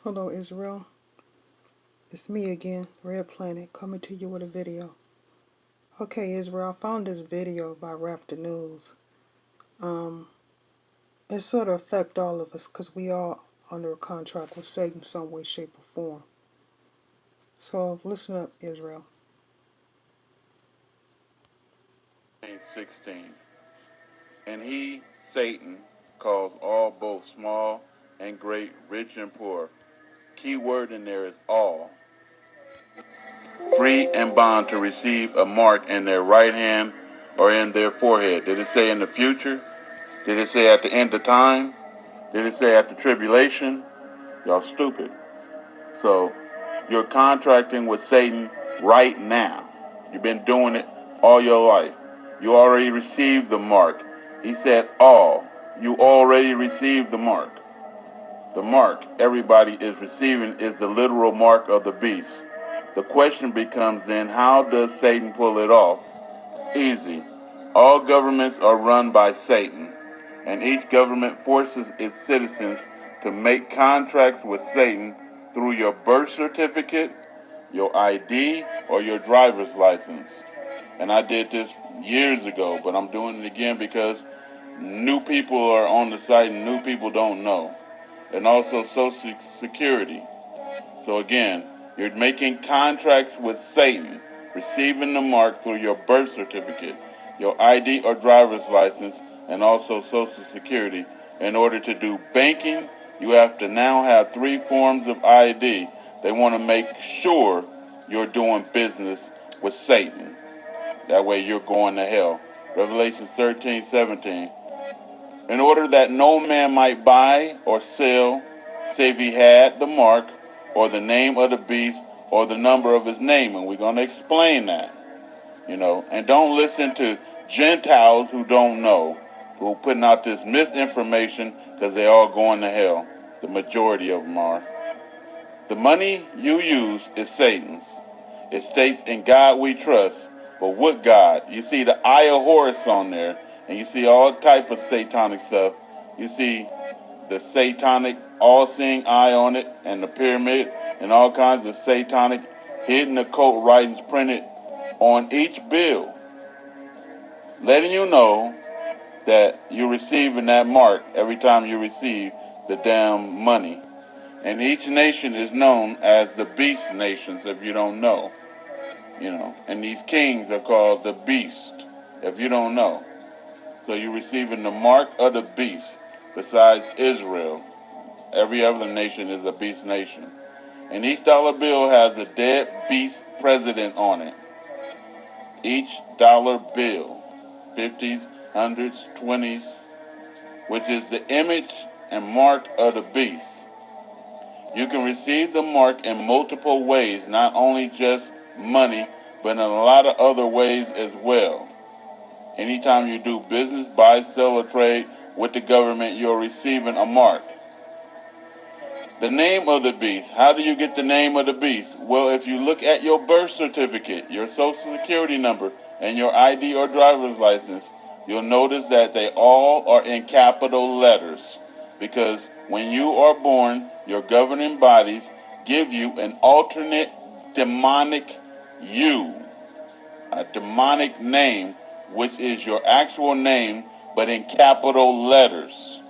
Hello Israel, it's me again, Red Planet, coming to you with a video. Okay Israel, I found this video by Rap the News. It sort of affect all of us because we all under a contract with Satan some way, shape, or form. So listen up Israel. 16. And he, Satan, calls all both small and great, rich and poor. Key word in there is all. Free and bond to receive a mark in their right hand or in their forehead. Did it say in the future? Did it say at the end of time? Did it say at the tribulation? Y'all stupid. So you're contracting with Satan right now. You've been doing it all your life. You already received the mark. He said all. You already received the mark. The mark everybody is receiving is the literal mark of the beast. The question becomes then, how does Satan pull it off? It's easy. All governments are run by Satan, and each government forces its citizens to make contracts with Satan through your birth certificate, your ID, or your driver's license. And I did this years ago, but I'm doing it again because new people are on the site and new people don't know. And also Social Security. So again, you're making contracts with Satan, receiving the mark through your birth certificate, your ID or driver's license, and also Social Security. In order to do banking, you have to now have 3 forms of ID. They want to make sure you're doing business with Satan. That way you're going to hell. Revelation 13:17. In order that no man might buy or sell, save he had the mark, or the name of the beast, or the number of his name. And we're going to explain that, And don't listen to Gentiles who don't know, who are putting out this misinformation because they're all going to hell. The majority of them are. The money you use is Satan's. It states, in God we trust. But what God? You see the Eye of Horus on there, and you see all type of satanic stuff. You see the satanic all-seeing eye on it, and the pyramid, and all kinds of satanic hidden occult writings printed on each bill, letting you know that you're receiving that mark every time you receive the damn money. And each nation is known as the beast nations, if you don't know. And these kings are called the beast, if you don't know. So you're receiving the mark of the beast. Besides Israel, every other nation is a beast nation. And each dollar bill has a dead beast president on it. Each dollar bill, 50s, 100s, 20s, which is the image and mark of the beast. You can receive the mark in multiple ways, not only just money, but in a lot of other ways as well. Anytime you do business, buy, sell, or trade with the government, you're receiving a mark. The name of the beast. How do you get the name of the beast? Well, if you look at your birth certificate, your social security number, and your ID or driver's license, you'll notice that they all are in capital letters. Because when you are born, your governing bodies give you an alternate demonic a demonic name, which is your actual name, but in capital letters,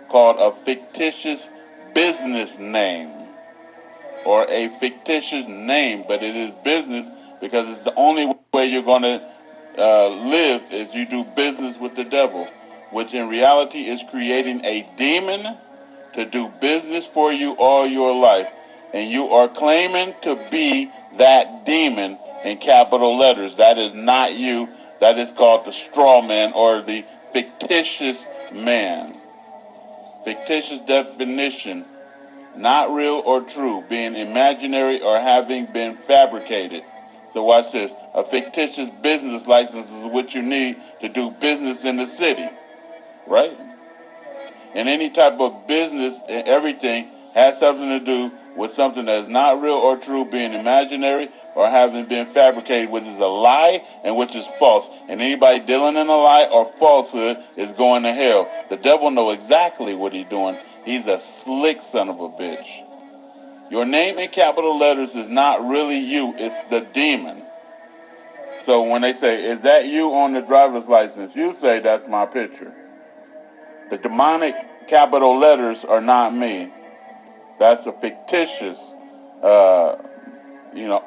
called a fictitious business name, or a fictitious name, but it is business because it's the only way you're going to live is you do business with the devil, which in reality is creating a demon to do business for you all your life. And you are claiming to be that demon in capital letters. That is not you. That is called the straw man or the fictitious man. Fictitious definition, not real or true, being imaginary or having been fabricated. So watch this. A fictitious business license is what you need to do business in the city, right? And any type of business and everything has something to do with something that's not real or true, being imaginary or having been fabricated, which is a lie and which is false. And anybody dealing in a lie or falsehood is going to hell. The devil knows exactly what he's doing. He's a slick son of a bitch. Your name in capital letters is not really you, it's the demon. So when they say, is that you on the driver's license? You say, that's my picture. The demonic capital letters are not me. That's a fictitious,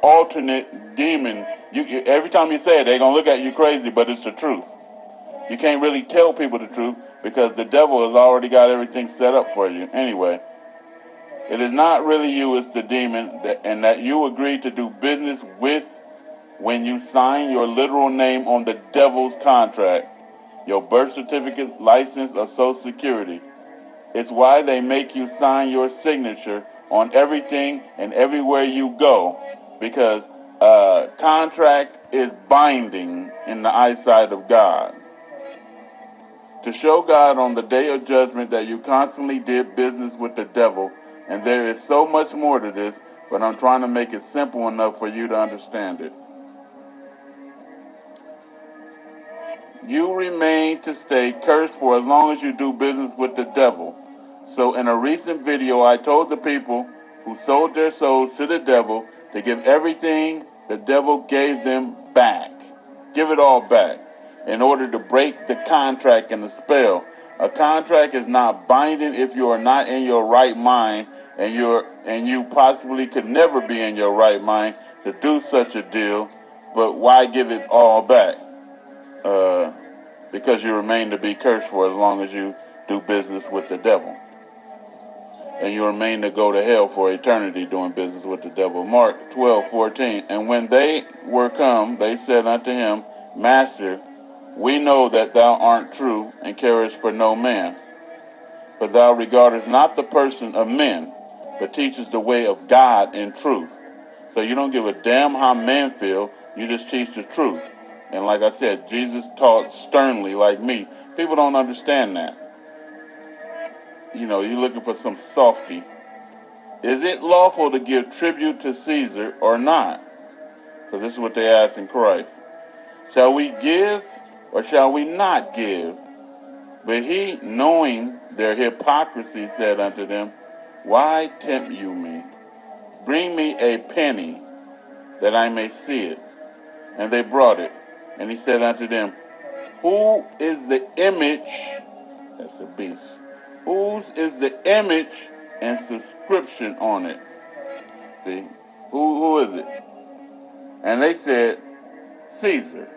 alternate demon. Every time you say it, they're going to look at you crazy, but it's the truth. You can't really tell people the truth because the devil has already got everything set up for you. Anyway, it is not really you, it's the demon, and that you agreed to do business with when you sign your literal name on the devil's contract, your birth certificate, license, or Social Security. It's why they make you sign your signature on everything and everywhere you go, because contract is binding in the eyesight of God. To show God on the day of judgment that you constantly did business with the devil, and there is so much more to this, but I'm trying to make it simple enough for you to understand it. You remain to stay cursed for as long as you do business with the devil. So in a recent video, I told the people who sold their souls to the devil to give everything the devil gave them back. Give it all back in order to break the contract and the spell. A contract is not binding if you are not in your right mind, and you possibly could never be in your right mind to do such a deal, but why give it all back? Because you remain to be cursed for as long as you do business with the devil. And you remain to go to hell for eternity doing business with the devil. Mark 12:14. And when they were come, they said unto him, Master, we know that thou art true and carest for no man, but thou regardest not the person of men, but teachest the way of God in truth. So you don't give a damn how men feel, you just teach the truth. And like I said, Jesus taught sternly like me. People don't understand that. You're looking for some softy. Is it lawful to give tribute to Caesar or not? So this is what they asked in Christ. Shall we give or shall we not give? But he, knowing their hypocrisy, said unto them, Why tempt you me? Bring me a penny that I may see it. And they brought it. And he said unto them, Who is the image? That's the beast. Whose is the image and subscription on it? See? Who is it? And they said, Caesar.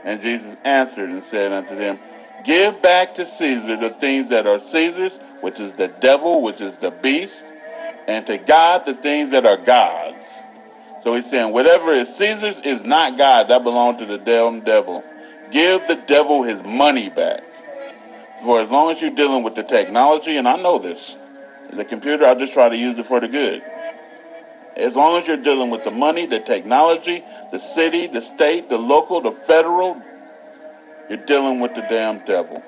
And Jesus answered and said unto them, Give back to Caesar the things that are Caesar's, which is the devil, which is the beast, and to God the things that are God's. So he's saying, whatever is Caesar's is not God. That belongs to the damn devil. Give the devil his money back. For as long as you're dealing with the technology, and I know this, the computer, I just try to use it for the good. As long as you're dealing with the money, the technology, the city, the state, the local, the federal, you're dealing with the damn devil.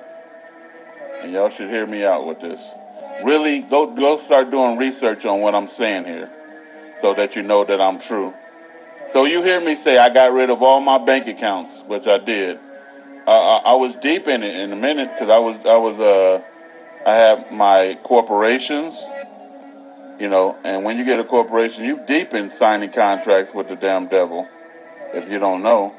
And y'all should hear me out with this. Really, go start doing research on what I'm saying here so that you know that I'm true. So you hear me say I got rid of all my bank accounts, which I did. I was deep in it in a minute because I have my corporations, and when you get a corporation, you deep in signing contracts with the damn devil, if you don't know.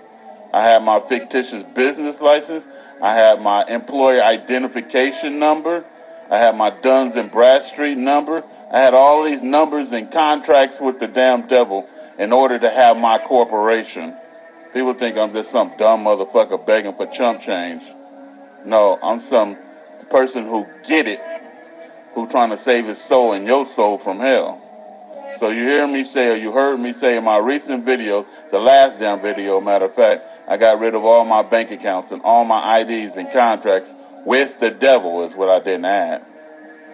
I have my fictitious business license. I have my employer identification number. I have my Duns and Bradstreet number. I had all these numbers and contracts with the damn devil in order to have my corporation. People think I'm just some dumb motherfucker begging for chump change. No, I'm some person who get it, who trying to save his soul and your soul from hell. So you hear me say, or you heard me say in my recent video, the last damn video, matter of fact, I got rid of all my bank accounts and all my IDs and contracts with the devil is what I didn't add.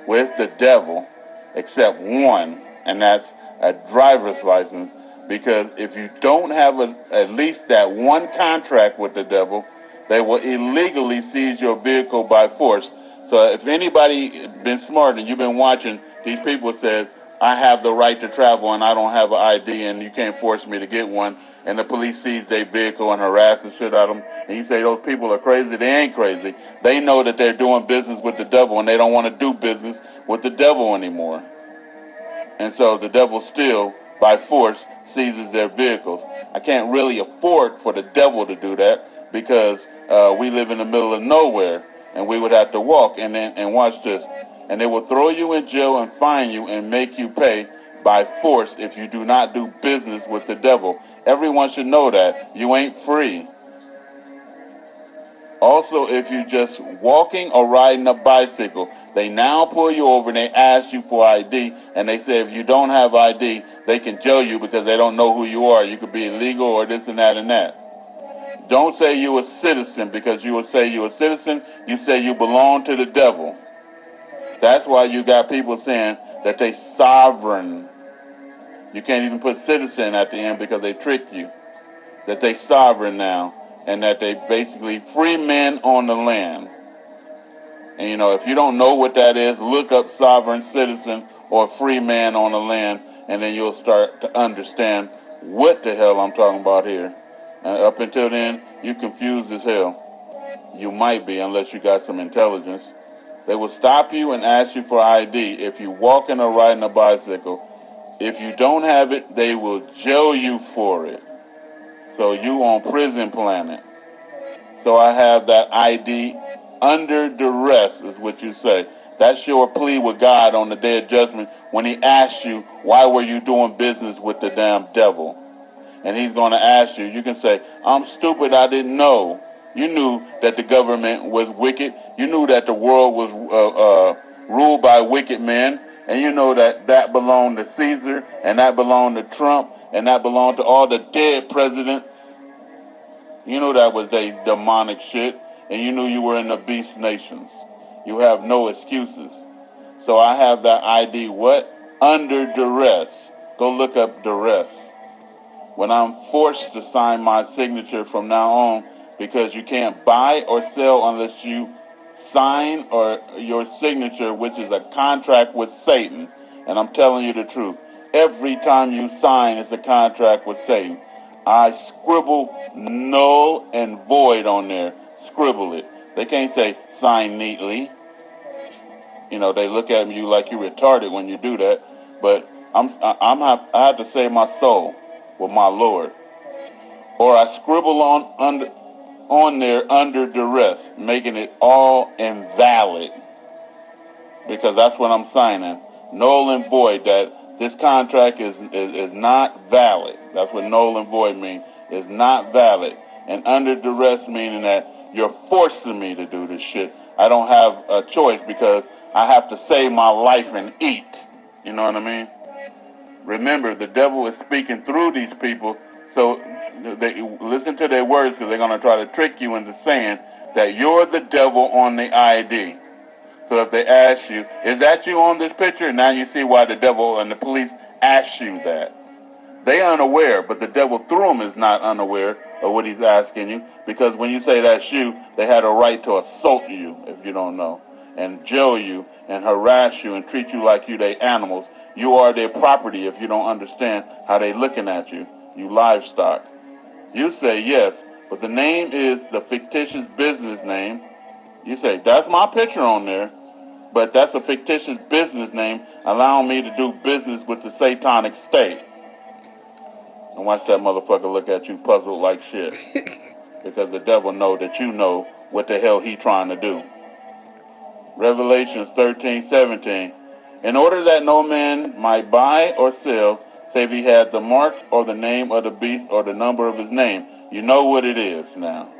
With the devil, except one, and that's a driver's license. Because if you don't have at least that one contract with the devil, they will illegally seize your vehicle by force. So if anybody been smart and you've been watching, these people said, I have the right to travel and I don't have an ID and you can't force me to get one. And the police seize their vehicle and harass and shit out of them. And you say those people are crazy. They ain't crazy. They know that they're doing business with the devil and they don't want to do business with the devil anymore. And so the devil still, by force, seizes their vehicles. I can't really afford for the devil to do that because we live in the middle of nowhere, and we would have to walk. And watch this. And they will throw you in jail and fine you and make you pay by force if you do not do business with the devil. Everyone should know that. You ain't free. Also, if you just walking or riding a bicycle, they now pull you over and they ask you for ID, and they say if you don't have ID, they can jail you because they don't know who you are. You could be illegal or this and that and that. Don't say you're a citizen, because you will say you're a citizen, you say you belong to the devil. That's why you got people saying that they sovereign. You can't even put citizen at the end because they trick you. That they sovereign now, and that they basically free men on the land. And you know, if you don't know what that is, look up sovereign citizen or free man on the land, and then you'll start to understand what the hell I'm talking about here. And up until then, you confused as hell. You might be, unless you got some intelligence. They will stop you and ask you for ID if you're walking or riding a bicycle. If you don't have it, they will jail you for it. So you on prison planet. So I have that ID under duress, is what you say. That's your plea with God on the day of judgment when he asks you, why were you doing business with the damn devil? And he's going to ask you, you can say, I'm stupid, I didn't know. You knew that the government was wicked. You knew that the world was ruled by wicked men. And you know that that belonged to Caesar, and that belonged to Trump, and that belonged to all the dead presidents. You knew that was they demonic shit, and you knew you were in the beast nations. You have no excuses. So I have that ID, what? Under duress. Go look up duress. When I'm forced to sign my signature from now on, because you can't buy or sell unless you sign or your signature, which is a contract with Satan. And I'm telling you the truth. Every time you sign, it's a contract with Satan. I scribble null and void on there. Scribble it. They can't say sign neatly. You know, they look at you like you're retarded when you do that. But I have to save my soul with my Lord. Or I scribble on there under duress, making it all invalid. Because that's what I'm signing. Null and void, that this contract is not valid. That's what null and void means. It's not valid. And under duress meaning that you're forcing me to do this shit. I don't have a choice because I have to save my life and eat. You know what I mean? Remember, the devil is speaking through these people, so they listen to their words, because they're going to try to trick you into saying that you're the devil on the ID. So if they ask you, is that you on this picture? Now you see why the devil and the police ask you that. They are unaware, but the devil through them is not unaware of what he's asking you, because when you say that's you, they had a right to assault you, if you don't know, and jail you and harass you and treat you like you they animals. You are their property if you don't understand how they looking at you. You livestock. You say yes, but the name is the fictitious business name. You say, that's my picture on there, but that's a fictitious business name allowing me to do business with the satanic state. And watch that motherfucker look at you puzzled like shit. Because the devil know that you know what the hell he trying to do. Revelations 13:17. In order that no man might buy or sell, save he had the mark or the name of the beast or the number of his name. You know what it is now.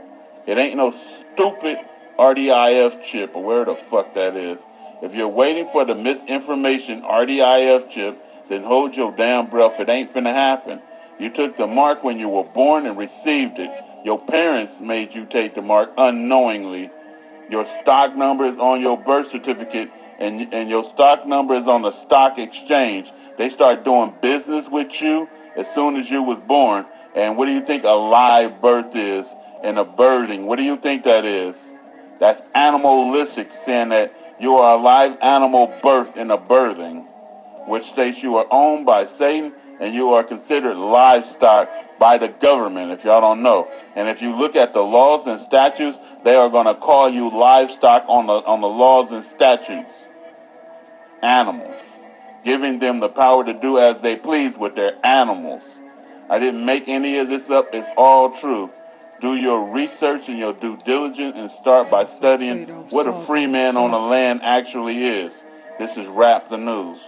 It ain't no stupid RDIF chip or where the fuck that is. If you're waiting for the misinformation RDIF chip, then hold your damn breath. It ain't finna happen. You took the mark when you were born and received it. Your parents made you take the mark unknowingly. Your stock number is on your birth certificate, and your stock number is on the stock exchange. They start doing business with you as soon as you was born. And what do you think a live birth is and a birthing? What do you think that is? That's animalistic, saying that you are a live animal birth in a birthing, which states you are owned by Satan and you are considered livestock by the government, if y'all don't know. And if you look at the laws and statutes, they are going to call you livestock on the laws and statutes. Animals. giving them the power to do as they please with their animals. I didn't make any of this up. It's all true. Do your research and your due diligence and start by So studying you don't what a free man on the land actually is. This is Rap the News.